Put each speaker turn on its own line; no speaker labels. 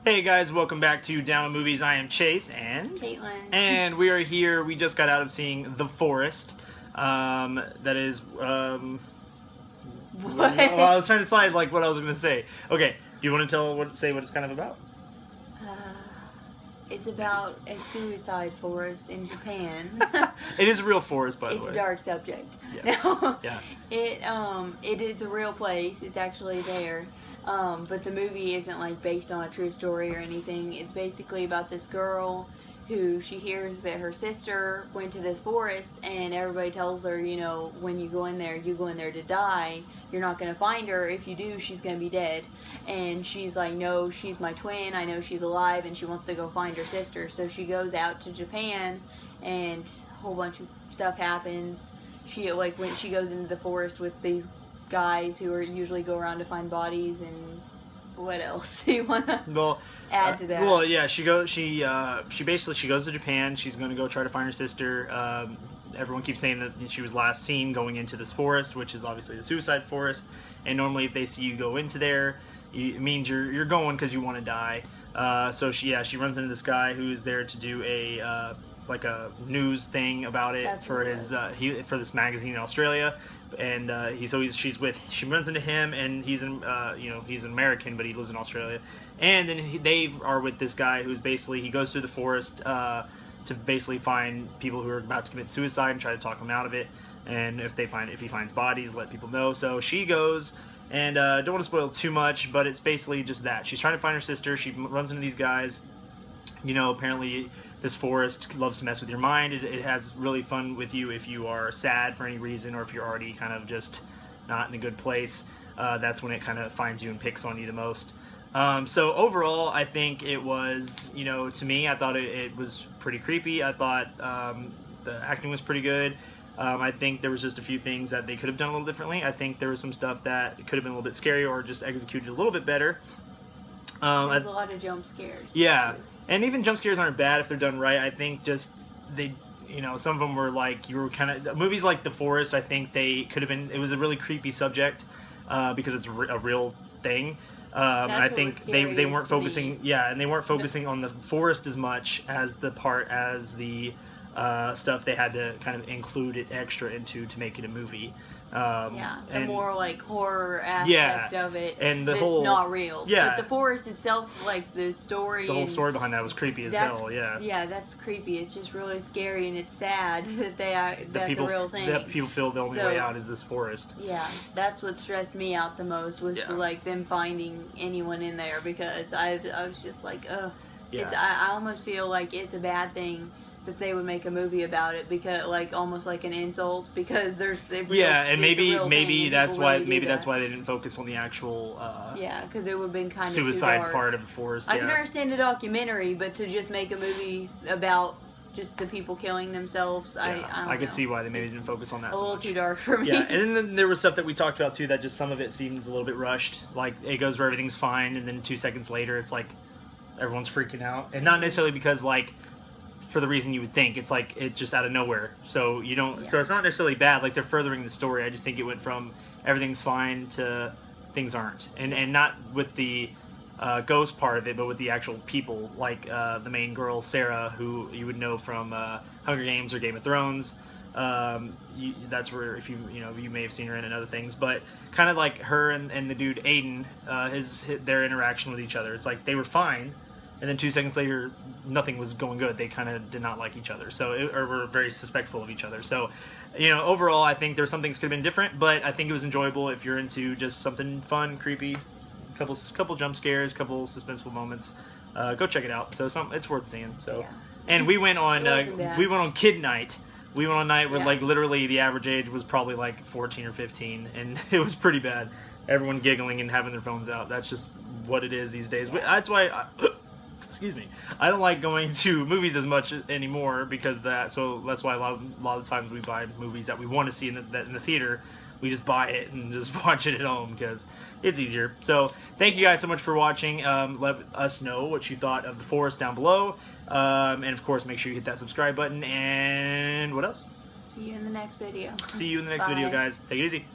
Hey guys, welcome back to Down on Movies. I am Chase and
Caitlin.
And we are here. We just got out of seeing The Forest. That is
What?
Well, I was trying to decide like what I was going to say. Okay, do you want to say what it's kind of about?
It's about a suicide forest in Japan.
It is a real forest, by the way.
It's a dark subject.
Yeah.
No,
Yeah.
it is a real place. It's actually there. But the movie isn't like based on a true story or anything. It's basically about this girl who she hears that her sister went to this forest, and everybody tells her, you know, when you go in there to die. You're not going to find her. If you do, she's going to be dead. And she's like, no, she's my twin. I know she's alive, and she wants to go find her sister. So she goes out to Japan, and a whole bunch of stuff happens. When she goes into the forest with these guys who are usually go around to find bodies, and what else do you want to add to that?
Well, yeah, she goes to Japan. She's going to go try to find her sister. Everyone keeps saying that she was last seen going into this forest, which is obviously the suicide forest. And normally, if they see you go into there, it means you're going because you want to die. So she runs into this guy who's there to do a news thing about it.
That's
for his for this magazine in Australia. And she runs into him, and he's an American, but he lives in Australia. And then they are with this guy who's basically, he goes through the forest to basically find people who are about to commit suicide and try to talk them out of it. And if he finds bodies, let people know. So she goes, and don't want to spoil too much, but it's basically just that. She's trying to find her sister. She runs into these guys. You know, apparently this forest loves to mess with your mind. It has really fun with you if you are sad for any reason, or if you're already kind of just not in a good place. That's when it kind of finds you and picks on you the most. So overall, I think it was, to me, I thought it was pretty creepy. I thought the acting was pretty good. I think there was just a few things that they could have done a little differently. I think there was some stuff that could have been a little bit scarier or just executed a little bit better.
There's a lot of jump scares.
Yeah. And even jump scares aren't bad if they're done right. I think just some of them were like, you were kind of, movies like The Forest, I think they could have been, it was a really creepy subject because it's a real thing. I think they weren't focusing, and they weren't focusing on the forest as much as the stuff they had to kind of include it extra into to make it a movie.
The more like horror aspect of it,
and
it's not real. But the forest itself, like the whole
story behind that was creepy as hell. Yeah,
that's creepy. It's just really scary, and it's sad that that's a real thing.
That people feel the only way out is this forest.
Yeah, that's what stressed me out the most was like them finding anyone in there, because I was just like, ugh. Yeah. I almost feel like it's a bad thing that they would make a movie about it, because like almost like an insult, because
and maybe that's why they didn't focus on the actual
because it would have been kind of
suicide part of the forest.
I can understand a documentary, but to just make a movie about just the people killing themselves, I
could see why they maybe didn't focus on that.
A little too dark for me.
Yeah, and then there was stuff that we talked about too that just some of it seemed a little bit rushed. Like it goes where everything's fine, and then 2 seconds later it's like everyone's freaking out, and not necessarily because like for the reason you would think. It's like it's just out of nowhere, so you don't so it's not necessarily bad, like they're furthering the story. I just think it went from everything's fine to things aren't, and not with the ghost part of it, but with the actual people, like the main girl Sarah, who you would know from Hunger Games or Game of Thrones. That's where, if you may have seen her in other things, but kind of like her and the dude Aiden, their interaction with each other, it's like they were fine, and then 2 seconds later, nothing was going good. They kind of did not like each other, or were very suspectful of each other. So, overall, I think there were some things could have been different, but I think it was enjoyable if you're into just something fun, creepy, couple jump scares, couple suspenseful moments. Go check it out. So it's worth seeing. So, and we went on kid night. We went on night where like literally the average age was probably like 14 or 15, and it was pretty bad. Everyone giggling and having their phones out. That's just what it is these days. That's why. Excuse me. I don't like going to movies as much anymore because of that. So that's why a lot of the times we buy movies that we want to see in the theater. We just buy it and just watch it at home because it's easier. So thank you guys so much for watching. Let us know what you thought of The Forest down below. And of course, make sure you hit that subscribe button. And what else?
See you in the next video.
See you in the next video, guys. Take it easy.